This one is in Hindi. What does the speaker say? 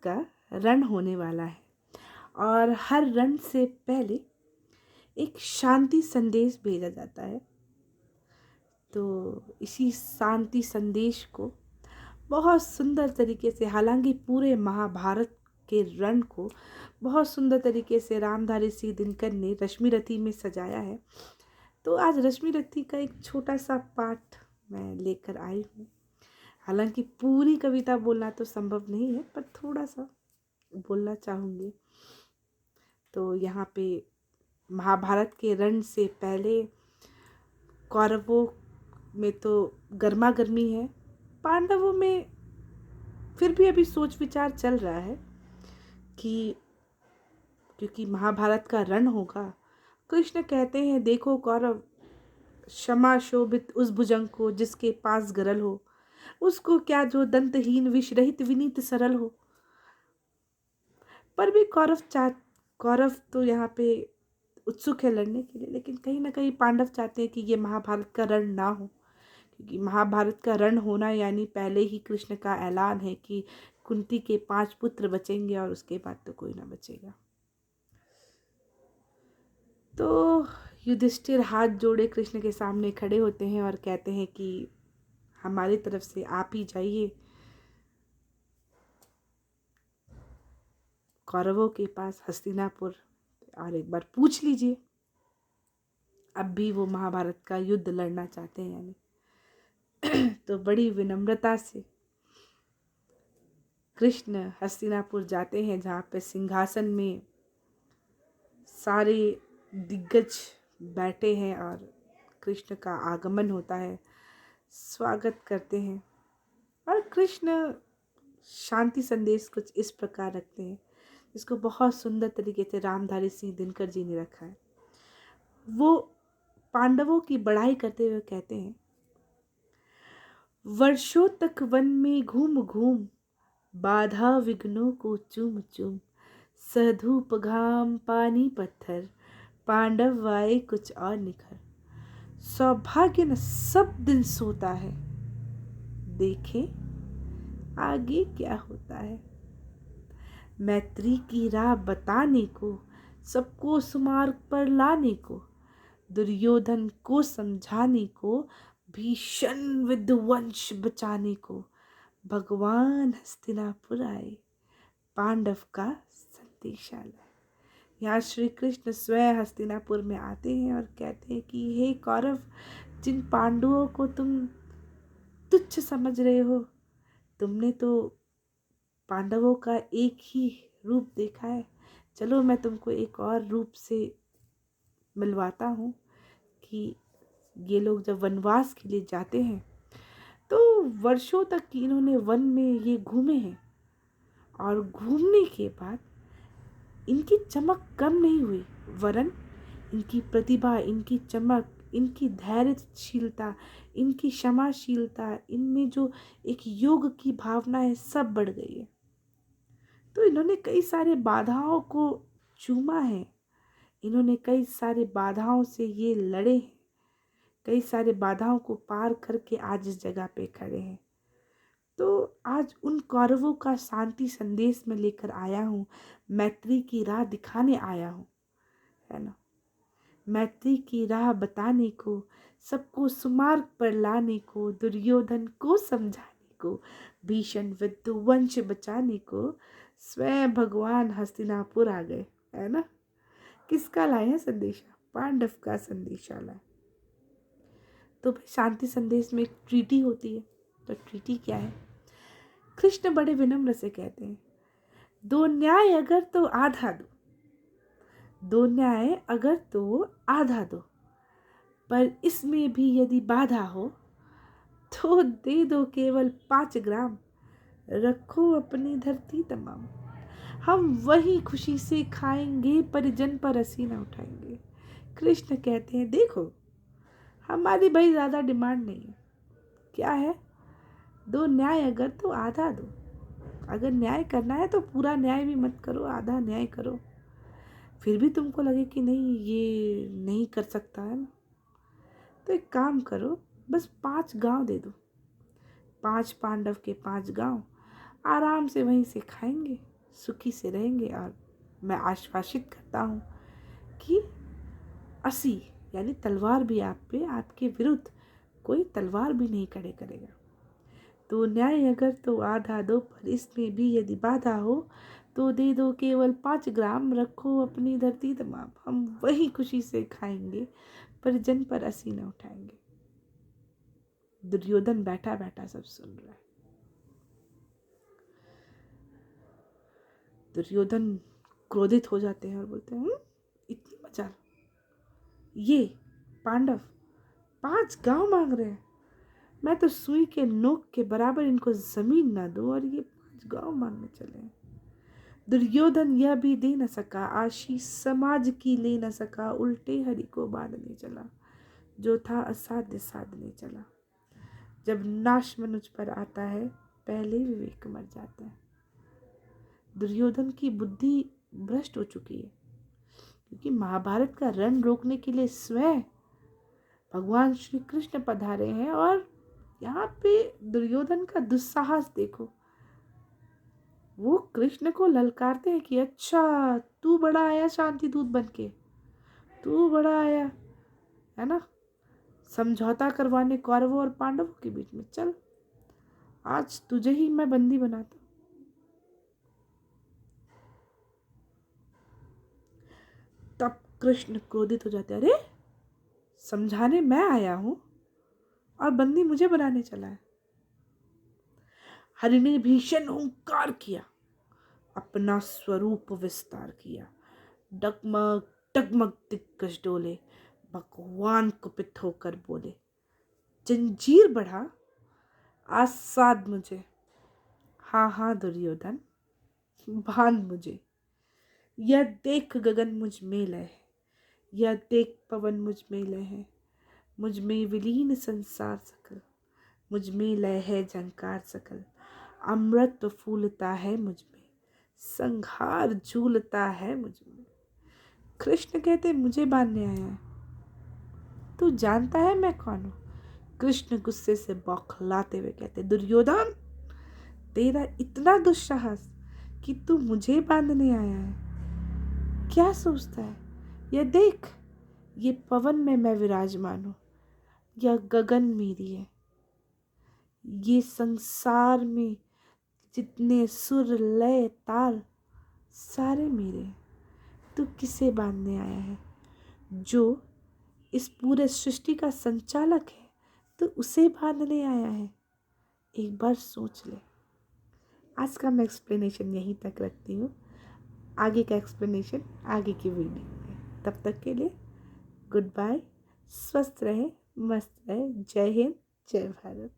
का रण होने वाला है और हर रण से पहले एक शांति संदेश भेजा जाता है। तो इसी शांति संदेश को बहुत सुंदर तरीके से, हालांकि पूरे महाभारत के रण को बहुत सुंदर तरीके से रामधारी सिंह दिनकर ने रश्मि रथी में सजाया है। तो आज रश्मि रथी का एक छोटा सा पाठ मैं लेकर आई हूँ। हालांकि पूरी कविता बोलना तो संभव नहीं है, पर थोड़ा सा बोलना चाहूँगी। तो यहाँ पे महाभारत के रण से पहले कौरवों में तो गर्मा गर्मी है, पांडवों में फिर भी अभी सोच विचार चल रहा है कि क्योंकि महाभारत का रण होगा। कृष्ण कहते हैं, देखो कौरव, क्षमा शोभित उस भुजंग को जिसके पास गरल हो, उसको क्या जो दंतहीन विष रहित विनीत सरल हो। पर भी कौरव तो यहाँ पे उत्सुक है लड़ने के लिए, लेकिन कहीं ना कहीं पांडव चाहते हैं कि ये महाभारत का रण ना हो, क्योंकि महाभारत का रण होना यानी पहले ही कृष्ण का ऐलान है कि कुंती के 5 पुत्र बचेंगे और उसके बाद तो कोई ना बचेगा। तो युधिष्ठिर हाथ जोड़े कृष्ण के सामने खड़े होते हैं और कहते हैं कि हमारी तरफ से आप ही जाइए कौरवों के पास हस्तिनापुर और एक बार पूछ लीजिए अब भी वो महाभारत का युद्ध लड़ना चाहते हैं यानी। तो बड़ी विनम्रता से कृष्ण हस्तिनापुर जाते हैं, जहाँ पे सिंहासन में सारे दिग्गज बैठे हैं और कृष्ण का आगमन होता है, स्वागत करते हैं। और कृष्ण शांति संदेश कुछ इस प्रकार रखते हैं, जिसको बहुत सुंदर तरीके से रामधारी सिंह दिनकर जी ने रखा है। वो पांडवों की बड़ाई करते हुए कहते हैं, वर्षों तक वन में घूम घूम, बाधा विघ्नों को चूम चूम, सधूप घाम पानी पत्थर, पांडव आए कुछ और निखर। सौभाग्य न सब दिन सोता है, देखें आगे क्या होता है। मैत्री की राह बताने को, सबको सुमार्ग पर लाने को, दुर्योधन को समझाने को, भीषण विध्वंस बचाने को, भगवान हस्तिनापुर आए, पांडव का संदेशा लाए। यहाँ श्री कृष्ण स्वयं हस्तिनापुर में आते हैं और कहते हैं कि हे कौरव, जिन पांडवों को तुम तुच्छ समझ रहे हो, तुमने तो पांडवों का एक ही रूप देखा है। चलो मैं तुमको एक और रूप से मिलवाता हूँ कि ये लोग जब वनवास के लिए जाते हैं तो वर्षों तक इन्होंने वन में ये घूमे हैं, और घूमने के बाद इनकी चमक कम नहीं हुई, वरन इनकी प्रतिभा, इनकी चमक, इनकी धैर्यशीलता, इनकी क्षमाशीलता, इनमें जो एक योग की भावना है, सब बढ़ गई है। तो इन्होंने कई सारे बाधाओं को चूमा है, इन्होंने कई सारे बाधाओं से ये लड़े हैं, कई सारे बाधाओं को पार करके आज इस जगह पे खड़े हैं। तो आज उन कौरवों का शांति संदेश में लेकर आया हूँ, मैत्री की राह दिखाने आया हूँ, है ना। मैत्री की राह बताने को, सबको सुमार्ग पर लाने को, दुर्योधन को समझाने को, भीषण विध्वंस बचाने को, स्वयं भगवान हस्तिनापुर आ गए, है ना। किसका लाए हैं संदेशा? पांडव का संदेशा लाए। तो भाई शांति संदेश में एक ट्रीटी होती है, तो ट्रीटी क्या है? कृष्ण बड़े विनम्र से कहते हैं, दो न्याय अगर तो आधा दो, दो न्याय अगर तो आधा दो, पर इसमें भी यदि बाधा हो तो दे दो केवल 5 ग्राम, रखो अपनी धरती तमाम, हम वही खुशी से खाएंगे, परिजन पर हंसी न उठाएंगे। कृष्ण कहते हैं, देखो हमारी भाई ज़्यादा डिमांड नहीं है, क्या है, दो न्याय अगर तो आधा दो, अगर न्याय करना है तो पूरा न्याय भी मत करो, आधा न्याय करो। फिर भी तुमको लगे कि नहीं ये नहीं कर सकता है ना, तो एक काम करो, बस 5 गांव दे दो, 5 पांडव के 5 गांव, आराम से वहीं से खाएंगे, सुखी से रहेंगे। और मैं आश्वासित करता हूँ कि असी यानी तलवार भी आप पे, आपके विरुद्ध कोई तलवार भी नहीं खड़े करेगा। तो न्याय अगर तो आधा दो, पर इसमें भी यदि बाधा हो तो दे दो केवल 5 ग्राम, रखो अपनी धरती तमाम, हम वही खुशी से खाएंगे, पर जन पर असी न उठाएंगे। दुर्योधन बैठा बैठा सब सुन रहा है। दुर्योधन क्रोधित हो जाते हैं और बोलते हैं, इतनी मजाल, ये पांडव 5 गांव मांग रहे हैं, मैं तो सुई के नोक के बराबर इनको जमीन ना दूं और ये 5 गांव मांगने चले हैं। दुर्योधन यह भी दे न सका, आशीष समाज की ले न सका, उल्टे हरि को बांधने चला, जो था असाध्य साधने चला। जब नाश मनुष्य पर आता है, पहले विवेक मर जाता है। दुर्योधन की बुद्धि भ्रष्ट हो चुकी है, क्योंकि महाभारत का रण रोकने के लिए स्वयं भगवान श्री कृष्ण पधारे हैं। और यहाँ पे दुर्योधन का दुस्साहस देखो, वो कृष्ण को ललकारते हैं कि अच्छा तू बड़ा आया शांति दूत बनके, तू बड़ा आया है ना समझौता करवाने कौरवों और पांडवों के बीच में, चल आज तुझे ही मैं बंदी बनाता। तब कृष्ण क्रोधित हो जाते, अरे समझाने मैं आया हूं और बंदी मुझे बनाने चला है। हरि ने भीषण हुंकार किया, अपना स्वरूप विस्तार किया, डगमग डगमग दिग्गज डोले, भगवान कुपित होकर बोले, जंजीर बढ़ा आसाद मुझे, हाँ हाँ दुर्योधन बांध मुझे। यह देख गगन मुझ में लय है, यह देख पवन मुझ में लय है, मुझ में विलीन संसार सकल, मुझ में लय है झंकार सकल, अमृत फूलता है मुझ में, संहार झूलता है मुझ में। कृष्ण कहते मुझे बांधने आया है, तू जानता है मैं कौन हूँ? कृष्ण गुस्से से बौखलाते हुए कहते, दुर्योधन तेरा इतना दुस्साहस कि तू मुझे बांधने आया है, क्या सोचता है? यह देख, ये पवन में मैं विराजमान हूँ, यह गगन मेरी है, ये संसार में जितने सुर लय ताल सारे मेरे हैं। तू किसे बांधने आया है? जो इस पूरे सृष्टि का संचालक है, तो उसे बांधने आया है। एक बार सोच ले। आज का मैं एक्सप्लेनेशन यहीं तक रखती हूँ, आगे का एक्सप्लेनेशन आगे की वीडियो में। तब तक के लिए गुड बाय, स्वस्थ रहे, मस्त रहे, जय हिंद, जय भारत।